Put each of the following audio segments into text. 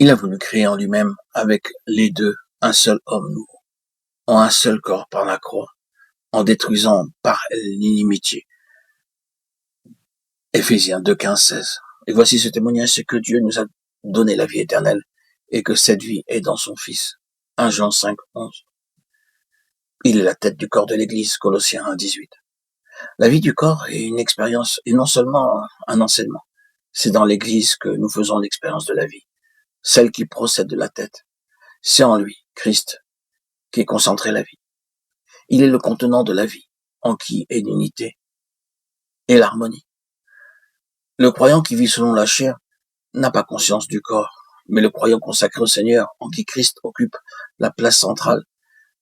Il a voulu créer en lui-même, avec les deux, un seul homme nouveau, en un seul corps par la croix, en détruisant par l'inimitié. Éphésiens 2, 15, 16. Et voici ce témoignage, c'est que Dieu nous a donné la vie éternelle et que cette vie est dans son Fils. 1 Jean 5, 11. Il est la tête du corps de l'Église, Colossiens 1, 18. La vie du corps est une expérience et non seulement un enseignement. C'est dans l'Église que nous faisons l'expérience de la vie, celle qui procède de la tête. C'est en lui, Christ, qui est concentrée la vie. Il est le contenant de la vie, en qui est l'unité et l'harmonie. Le croyant qui vit selon la chair n'a pas conscience du corps, mais le croyant consacré au Seigneur, en qui Christ occupe la place centrale,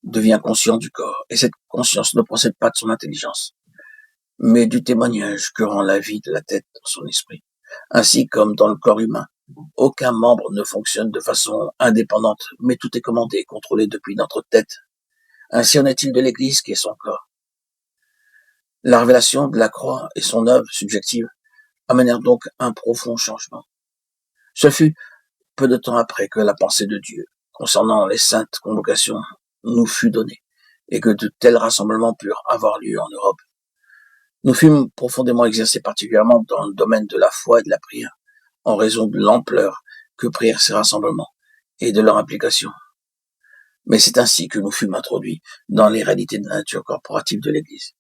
devient conscient du corps, et cette conscience ne procède pas de son intelligence, mais du témoignage que rend la vie de la tête dans son esprit. Ainsi comme dans le corps humain, aucun membre ne fonctionne de façon indépendante, mais tout est commandé et contrôlé depuis notre tête. Ainsi en est-il de l'Église qui est son corps. La révélation de la croix et son œuvre subjective amenèrent donc un profond changement. Ce fut peu de temps après que la pensée de Dieu concernant les saintes convocations nous fut donnée et que de tels rassemblements purent avoir lieu en Europe. Nous fûmes profondément exercés particulièrement dans le domaine de la foi et de la prière, en raison de l'ampleur que prirent ces rassemblements et de leur implication. Mais c'est ainsi que nous fûmes introduits dans les réalités de la nature corporative de l'Église.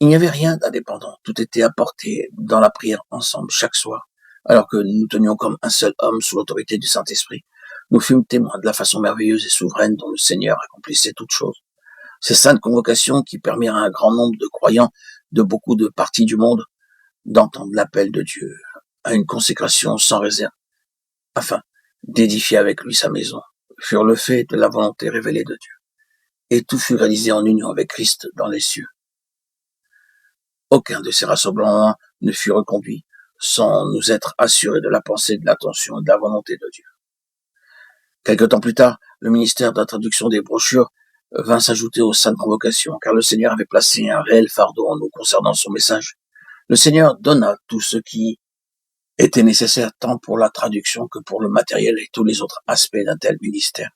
Il n'y avait rien d'indépendant, tout était apporté dans la prière ensemble chaque soir, alors que nous tenions comme un seul homme sous l'autorité du Saint-Esprit. Nous fûmes témoins de la façon merveilleuse et souveraine dont le Seigneur accomplissait toutes choses. Ces saintes convocations qui permirent à un grand nombre de croyants de beaucoup de parties du monde d'entendre l'appel de Dieu à une consécration sans réserve, afin d'édifier avec lui sa maison, furent le fait de la volonté révélée de Dieu. Et tout fut réalisé en union avec Christ dans les cieux. Aucun de ces rassemblements ne fut reconduit sans nous être assurés de la pensée, de l'attention et de la volonté de Dieu. Quelque temps plus tard, le ministère de la traduction des brochures vint s'ajouter aux saintes convocations, car le Seigneur avait placé un réel fardeau en nous concernant son message. Le Seigneur donna tout ce qui était nécessaire tant pour la traduction que pour le matériel et tous les autres aspects d'un tel ministère.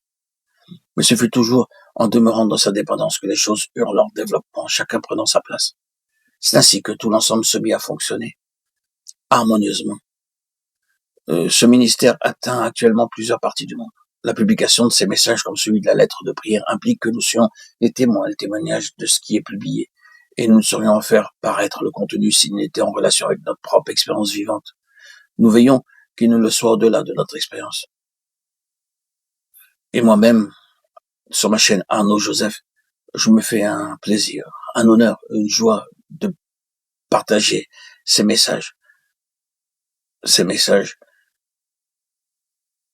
Mais ce fut toujours en demeurant dans sa dépendance que les choses eurent leur développement, chacun prenant sa place. C'est ainsi que tout l'ensemble se mit à fonctionner harmonieusement. Ce ministère atteint actuellement plusieurs parties du monde. La publication de ces messages comme celui de la lettre de prière implique que nous soyons les témoins, les témoignages de ce qui est publié, et nous ne saurions en faire paraître le contenu s'il n'était en relation avec notre propre expérience vivante. Nous veillons qu'il ne le soit au-delà de notre expérience. Et moi-même, sur ma chaîne Arnaud Joseph, je me fais un plaisir, un honneur, une joie de partager ces messages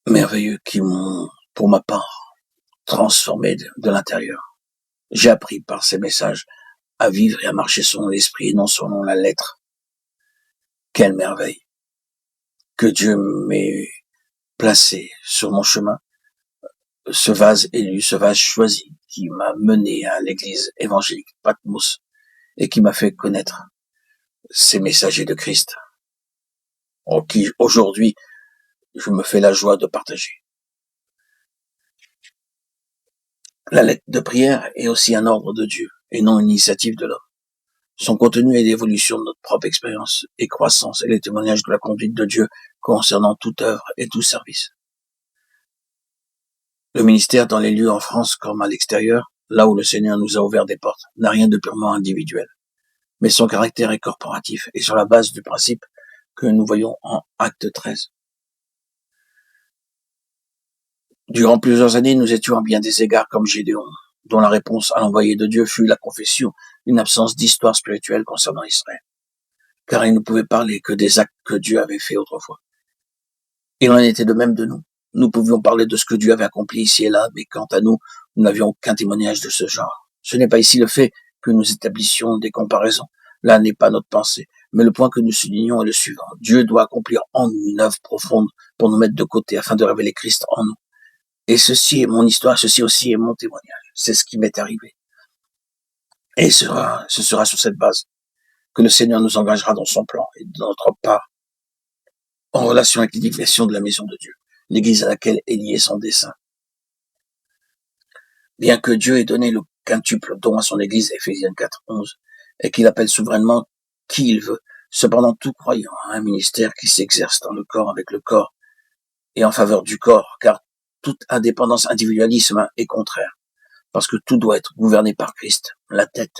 merveilleux qui m'ont, pour ma part, transformé de l'intérieur. J'ai appris par ces messages à vivre et à marcher selon l'esprit et non selon la lettre. Quelle merveille que Dieu m'ait placé sur mon chemin, ce vase élu, ce vase choisi qui m'a mené à l'église évangélique Patmos et qui m'a fait connaître ces messagers de Christ, en qui aujourd'hui je me fais la joie de partager. La lettre de prière est aussi un ordre de Dieu et non une initiative de l'homme. Son contenu est l'évolution de notre propre expérience et croissance et les témoignages de la conduite de Dieu concernant toute œuvre et tout service. Le ministère dans les lieux en France comme à l'extérieur, là où le Seigneur nous a ouvert des portes, n'a rien de purement individuel. Mais son caractère est corporatif et sur la base du principe que nous voyons en Acte 13. Durant plusieurs années, nous étions à bien des égards comme Gédéon, dont la réponse à l'envoyé de Dieu fut la confession d'une absence d'histoire spirituelle concernant Israël, car il ne pouvait parler que des actes que Dieu avait faits autrefois. Il en était de même de nous. Nous pouvions parler de ce que Dieu avait accompli ici et là, mais quant à nous, nous n'avions aucun témoignage de ce genre. Ce n'est pas ici le fait que nous établissions des comparaisons. Là n'est pas notre pensée. Mais le point que nous soulignons est le suivant. Dieu doit accomplir en nous une œuvre profonde pour nous mettre de côté afin de révéler Christ en nous. Et ceci est mon histoire, ceci aussi est mon témoignage. C'est ce qui m'est arrivé. Et ce sera sur cette base que le Seigneur nous engagera dans son plan et de notre part en relation avec l'édification de la maison de Dieu. l'église à laquelle est lié son dessein. Bien que Dieu ait donné le quintuple don à son église, Éphésiens 4:11, et qu'il appelle souverainement qui il veut, cependant tout croyant a un ministère qui s'exerce dans le corps avec le corps et en faveur du corps, car toute indépendance, individualisme est contraire, parce que tout doit être gouverné par Christ, la tête.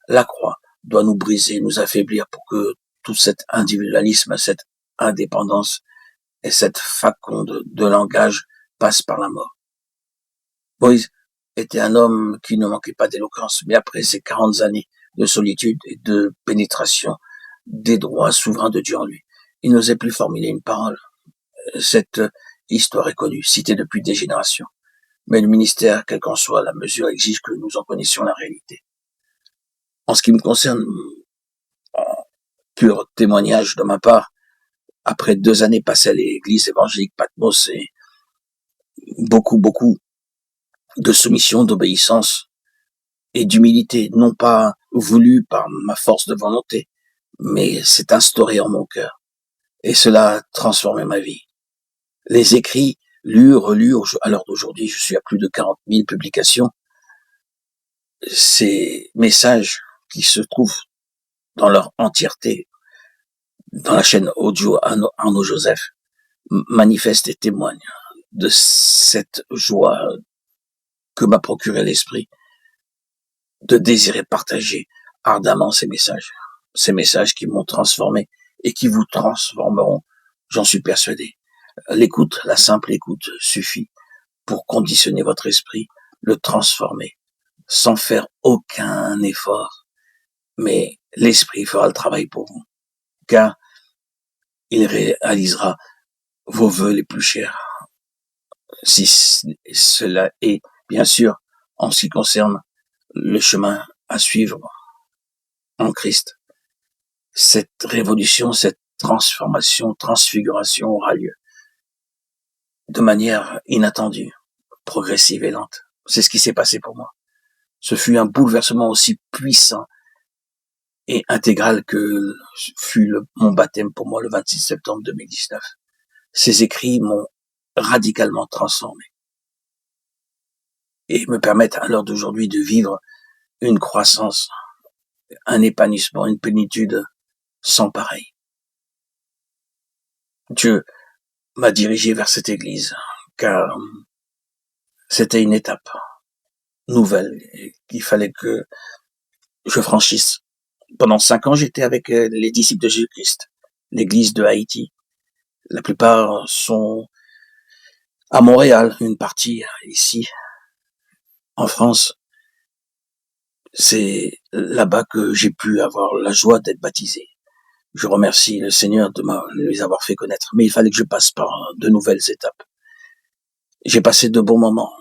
La croix doit nous briser, nous affaiblir pour que tout cet individualisme, cette indépendance et cette faconde de langage passe par la mort. Moïse était un homme qui ne manquait pas d'éloquence, mais après ces 40 années de solitude et de pénétration des droits souverains de Dieu en lui, il n'osait plus formuler une parole. Cette histoire est connue, citée depuis des générations. Mais le ministère, quelle qu'en soit la mesure, exige que nous en connaissions la réalité. En ce qui me concerne, en pur témoignage de ma part, après 2 années passées à l'église évangélique Patmos et beaucoup de soumission, d'obéissance et d'humilité, non pas voulu par ma force de volonté, mais c'est instauré en mon cœur. Et cela a transformé ma vie. Les écrits, lus, relus, à l'heure d'aujourd'hui, je suis à plus de 40 000 publications. Ces messages qui se trouvent dans leur entièreté dans la chaîne audio Arnaud Joseph manifestent et témoignent de cette joie que m'a procuré l'esprit de désirer partager ardemment ces messages qui m'ont transformé et qui vous transformeront, j'en suis persuadé. L'écoute, la simple écoute suffit pour conditionner votre esprit, le transformer, sans faire aucun effort. Mais l'esprit fera le travail pour vous, car il réalisera vos vœux les plus chers. Si cela est, bien sûr, en ce qui concerne le chemin à suivre en Christ, cette révolution, cette transformation, transfiguration aura lieu de manière inattendue, progressive et lente. C'est ce qui s'est passé pour moi. Ce fut un bouleversement aussi puissant et intégral que fut mon baptême pour moi le 26 septembre 2019. Ces écrits m'ont radicalement transformé et me permettent à l'heure d'aujourd'hui de vivre une croissance, un épanouissement, une plénitude sans pareil. Dieu m'a dirigé vers cette église, car c'était une étape nouvelle qu'il fallait que je franchisse. Pendant 5 ans, j'étais avec les disciples de Jésus-Christ, l'église de Haïti. La plupart sont à Montréal, une partie ici, en France. C'est là-bas que j'ai pu avoir la joie d'être baptisé. Je remercie le Seigneur de les avoir fait connaître, mais il fallait que je passe par de nouvelles étapes. J'ai passé de bons moments,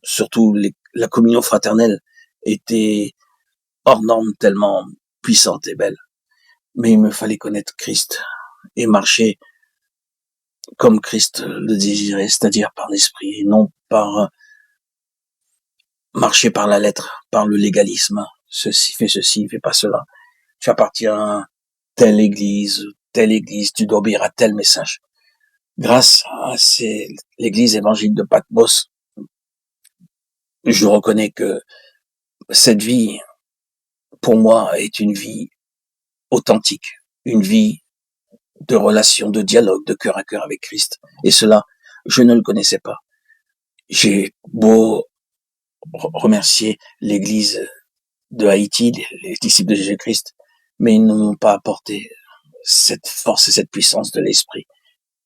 surtout la communion fraternelle était hors norme, tellement puissante et belle. Mais il me fallait connaître Christ et marcher comme Christ le désirait, c'est-à-dire par l'esprit, et non par marcher par la lettre, par le légalisme. Ceci, fais pas cela. Tu appartiens à telle église, tu dois obéir à tel message. Grâce à l'église évangélique de Patmos, je reconnais que cette vie, pour moi, est une vie authentique, une vie de relation, de dialogue, de cœur à cœur avec Christ. Et cela, je ne le connaissais pas. J'ai beau remercier l'église de Haïti, les disciples de Jésus-Christ, mais ils ne m'ont pas apporté cette force et cette puissance de l'esprit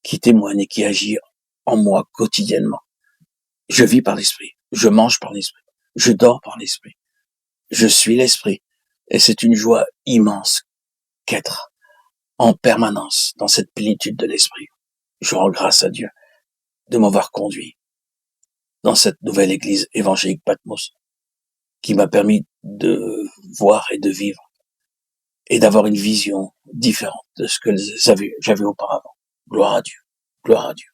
qui témoigne et qui agit en moi quotidiennement. Je vis par l'esprit, je mange par l'esprit, je dors par l'esprit, je suis l'esprit, et c'est une joie immense qu'être en permanence dans cette plénitude de l'esprit. Je rends grâce à Dieu de m'avoir conduit dans cette nouvelle église évangélique Patmos, qui m'a permis de voir et de vivre et d'avoir une vision différente de ce que j'avais auparavant. Gloire à Dieu. Gloire à Dieu.